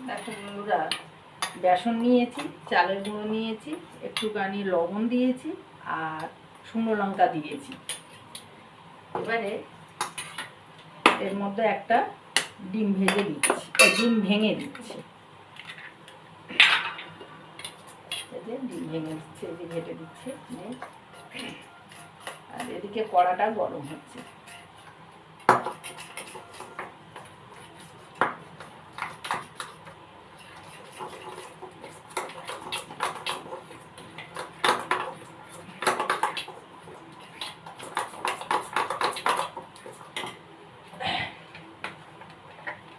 দেখো বন্ধুরা, বেসন নিয়েছি, চালের গুঁড়ো নিয়েছি, একটুখানি লবণ দিয়েছি আর শুকনো লঙ্কা দিয়েছি। এবারে এর মধ্যে একটা ডিম ভেজে দিচ্ছি, ডিম ভেঙে দিচ্ছি। ডিম ভেঙে দিচ্ছে, এই যে ঘেটে দিচ্ছে। আর এদিকে কড়াটা গরম হচ্ছে।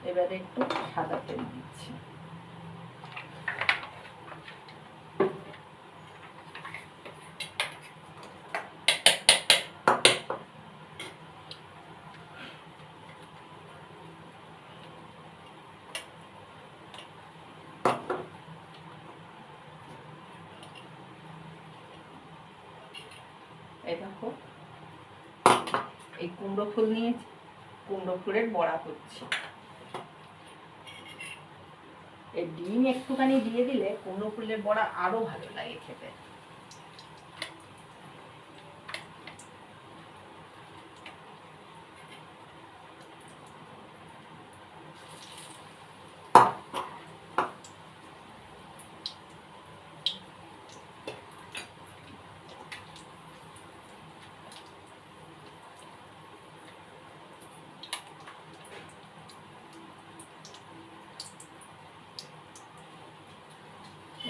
এবারে একটু সাদা তেল দিচ্ছি। এই দেখো, এই কুমড়ো ফুল নিয়েছি, কুমড়ো ফুলের বড়া করছি। এই ডিম একটুখানি দিয়ে দিলে কুমড়ো ফুলের বড়া আরো ভালো লাগে খেতে।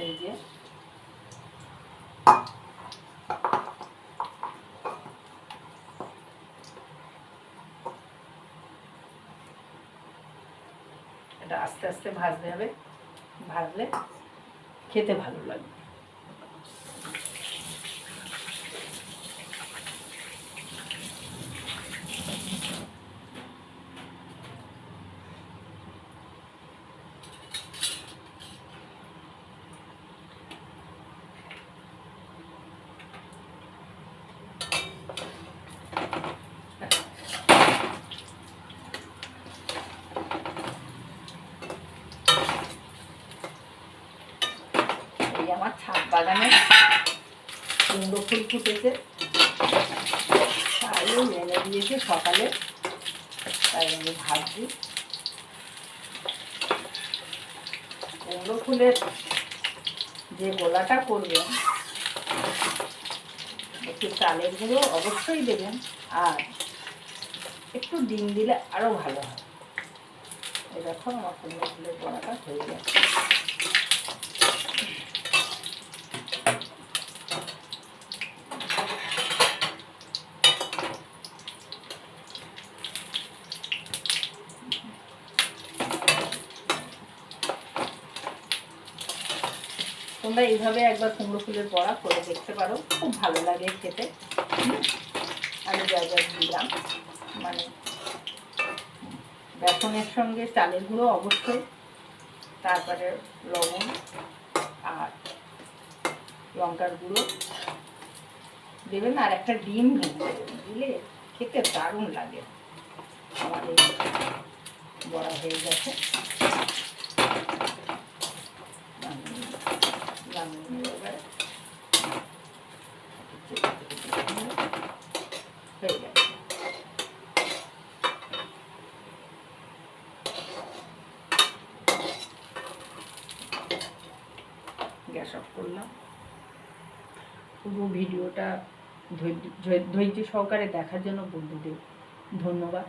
এই যে এটা আস্তে আস্তে ভাজতে হবে, ভাজলে খেতে ভালো লাগবে। আমার ছাদ বাগানে কুমড়ো ফুল ফুটেছে, তাই এনে দিয়েছে সকালে, তাই আমি ভাবছি কুমড়ো ফুলের যে গোলাটা করবেন একটু চালের গুঁড়ো অবশ্যই দেবেন, আর একটু ডিম দিলে আরো ভালো হয়। এই দেখো আমার কুমড়ো ফুলের বড়াটা হয়ে গেছে। তোমরা এইভাবে একবার কুমড়ো ফুলের বড়া করে দেখতে পারো, খুব ভালো লাগে খেতে। আমি যা যা দিলাম, মানে বেসনের সঙ্গে চালের গুঁড়ো অবশ্যই, তারপরে লবণ আর লঙ্কার গুঁড়ো দেবেন, আর একটা ডিম ভেঙে দিলে খেতে দারুণ লাগে। আমাদের বড়া হয়ে গেছে, হয়ে গেছে। গ্যাস অফ করলাম। পুরো ভিডিওটা ধৈর্য সহকারে দেখার জন্য বন্ধুদের ধন্যবাদ।